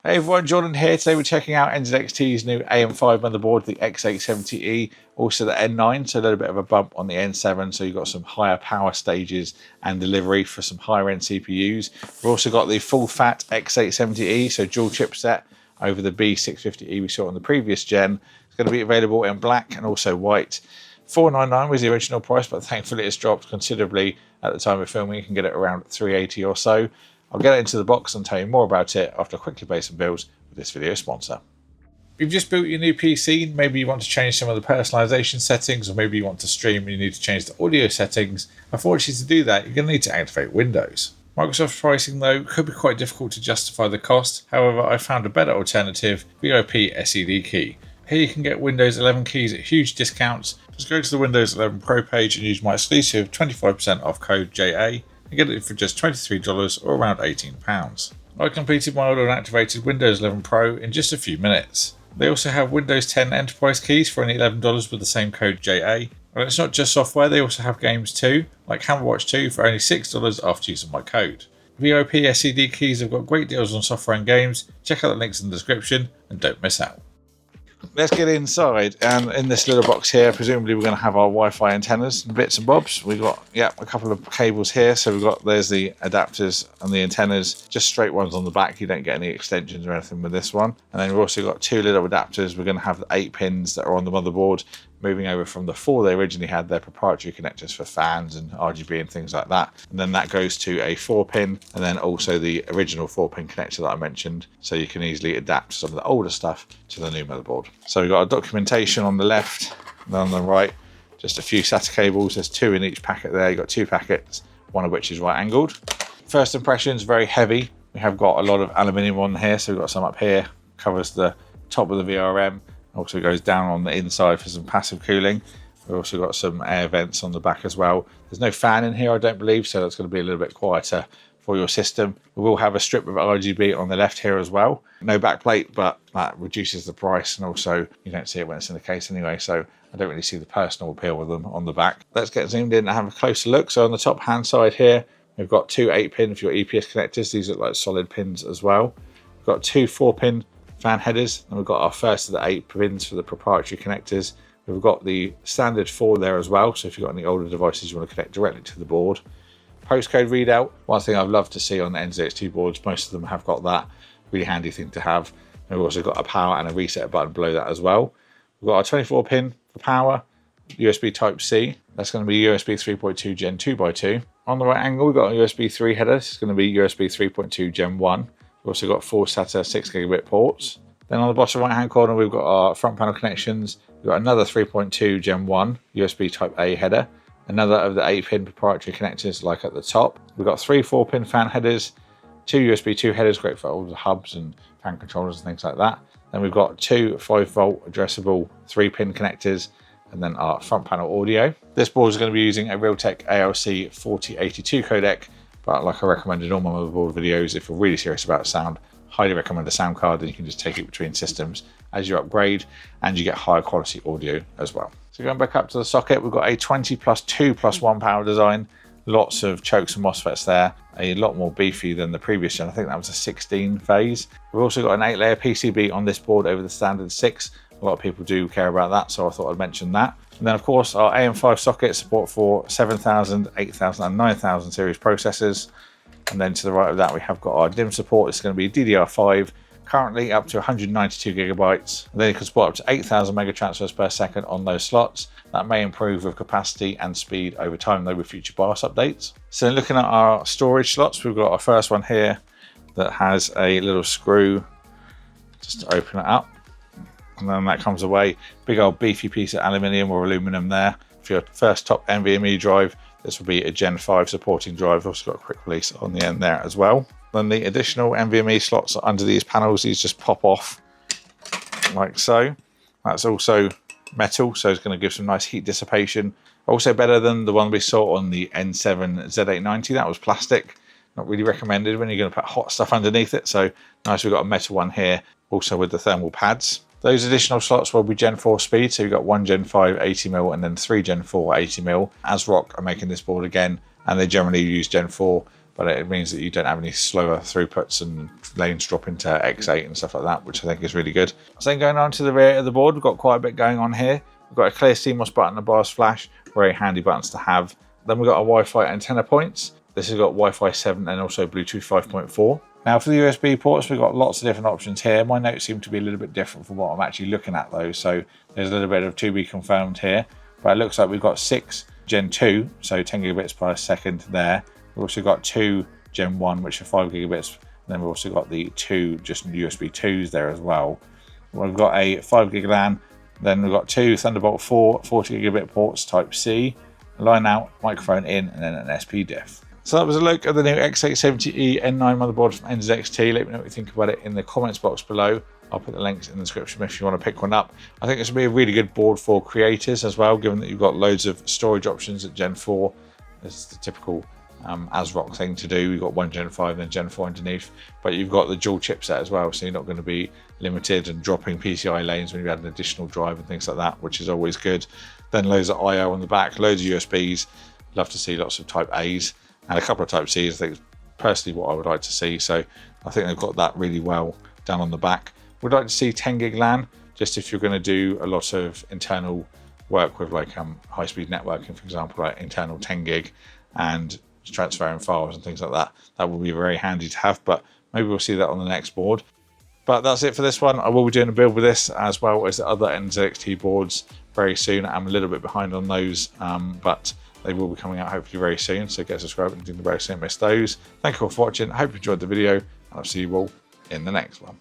Hey everyone, Jordan here. Today we're checking out NZXT's new AM5 motherboard, the X870E, also the N9, so a little bit of a bump on the N7, so you've got some higher power stages and delivery for some higher end CPUs. We've also got the full fat X870E, so dual chipset over the B650E we saw on the previous gen. It's going to be available in black and also white. $499 was the original price, but thankfully it's dropped considerably at the time of filming. You can get it around $380 or so. I'll get it into the box and tell you more about it after I quickly pay some bills with this video sponsor. If you've just built your new PC, maybe you want to change some of the personalization settings, or maybe you want to stream and you need to change the audio settings. Unfortunately, to do that, you're going to need to activate Windows. Microsoft's pricing, though, could be quite difficult to justify the cost. However, I found a better alternative, VIP-SCDkey. Here you can get Windows 11 keys at huge discounts. Just go to the Windows 11 Pro page and use my exclusive 25% off code JA. You get it for just $23 or around £18. I completed my order and activated Windows 11 Pro in just a few minutes. They also have Windows 10 Enterprise keys for only $11 with the same code JA. And it's not just software, they also have games too, like Hammer Watch 2 for only $6 after using my code. VIP-SCD keys have got great deals on software and games. Check out the links in the description and don't miss out. Let's get inside, and in this little box here, presumably we're going to have our Wi-Fi antennas and bits and bobs. We've got, a couple of cables here. So there's the adapters and the antennas, just straight ones on the back. You don't get any extensions or anything with this one. And then we've also got two little adapters. We're going to have the 8 pins that are on the motherboard, moving over from the 4 they originally had, their proprietary connectors for fans and RGB and things like that. And then that goes to a 4-pin, and then also the original 4-pin connector that I mentioned, so you can easily adapt some of the older stuff to the new motherboard. So we've got a documentation on the left, and then on the right, just a few SATA cables. There's 2 in each packet there. You've got 2 packets, one of which is right angled. First impressions, very heavy. We have got a lot of aluminium on here, so we've got some up here, covers the top of the VRM. Also goes down on the inside for some passive cooling. We've also got some air vents on the back as well. There's no fan in here, I don't believe, so that's going to be a little bit quieter for your system. We will have a strip of RGB on the left here as well. No backplate, but that reduces the price, and also you don't see it when it's in the case anyway, so I don't really see the personal appeal with them on the back. Let's get zoomed in and have a closer look. So on the top hand side here, we've got 2 8-pin for your EPS connectors. These look like solid pins as well. We've got 2 4-pin fan headers, and we've got our first of the 8 pins for the proprietary connectors. We've got the standard 4 there as well, so if you've got any older devices you want to connect directly to the board. Postcode readout, one thing I've loved to see on the NZXT boards, most of them have got that, really handy thing to have. And we've also got a power and a reset button below that as well. We've got our 24 pin for power, USB Type-C, that's going to be USB 3.2 Gen 2x2. On the right angle we've got a USB 3 header, it's going to be USB 3.2 Gen 1. We've also got 4 SATA 6 gigabit ports. Then on the bottom right hand corner we've got our front panel connections. We've got another 3.2 Gen 1 USB Type A header. Another of the 8-pin proprietary connectors like at the top. We've got 3 4-pin fan headers, 2 USB 2 headers, great for all the hubs and fan controllers and things like that. Then we've got 2 5-volt addressable 3-pin connectors, and then our front panel audio. This board is going to be using a Realtek ALC 4082 codec, but like I recommend in all my motherboard videos, if you're really serious about sound, highly recommend a sound card. Then you can just take it between systems as you upgrade, and you get higher quality audio as well. So going back up to the socket, we've got a 20+2+1 power design. Lots of chokes and MOSFETs there, a lot more beefy than the previous gen. I think that was a 16 phase. We've also got an 8-layer PCB on this board over the standard 6. A lot of people do care about that, so I thought I'd mention that. And then of course our AM5 socket support for 7000, 8000 and 9000 series processors. And then to the right of that we have got our DIMM support. It's going to be DDR5, currently up to 192 gigabytes. And then you can support up to 8000 mega transfers per second on those slots. That may improve with capacity and speed over time though with future BIOS updates. So looking at our storage slots, we've got our first one here that has a little screw just to open it up. And then that comes away, big old beefy piece of aluminium or aluminum there. For your first top NVMe drive, this will be a Gen 5 supporting drive. Also got a quick release on the end there as well. Then the additional NVMe slots under these panels, these just pop off like so. That's also metal, so it's going to give some nice heat dissipation. Also better than the one we saw on the N7 Z890, that was plastic. Not really recommended when you're going to put hot stuff underneath it. So nice, we've got a metal one here, also with the thermal pads. Those additional slots will be Gen 4 speed, so you've got 1 Gen 5 80mm and then 3 Gen 4 80mm. ASRock are making this board again, and they generally use Gen 4, but it means that you don't have any slower throughputs and lanes drop into X8 and stuff like that, which I think is really good. So then going on to the rear of the board, we've got quite a bit going on here. We've got a clear CMOS button and BIOS flash, very handy buttons to have. Then we've got a Wi-Fi antenna points. This has got Wi-Fi 7 and also Bluetooth 5.4. Now for the USB ports, we've got lots of different options here. My notes seem to be a little bit different from what I'm actually looking at though, so there's a little bit of to be confirmed here. But it looks like we've got 6 Gen 2, so 10 gigabits per second there. We've also got 2 Gen 1, which are 5 gigabits. And then we've also got the 2 just USB 2s there as well. We've got a 5 gig LAN. Then we've got 2 Thunderbolt 4 40 gigabit ports Type C, line out, microphone in, and then an SP diff. So that was a look at the new X870E N9 motherboard from NZXT. Let me know what you think about it in the comments box below. I'll put the links in the description if you want to pick one up. I think this will be a really good board for creators as well, given that you've got loads of storage options at Gen 4. This is the typical ASRock thing to do. You've got one Gen 5 and then Gen 4 underneath, but you've got the dual chipset as well, so you're not going to be limited and dropping PCI lanes when you add an additional drive and things like that, which is always good. Then loads of I/O on the back, loads of USBs. Love to see lots of Type A's and a couple of Type C's. I think it's personally what I would like to see, so I think they've got that really well done on the back. Would like to see 10 gig LAN, just if you're going to do a lot of internal work with like high-speed networking, for example, like internal 10 gig and transferring files and things like that. That will be very handy to have, but maybe we'll see that on the next board. But that's it for this one. I will be doing a build with this as well as the other NZXT boards very soon. I'm a little bit behind on those, but they will be coming out hopefully very soon. So get subscribed and do the bell so you don't miss those. Thank you all for watching. I hope you enjoyed the video, and I'll see you all in the next one.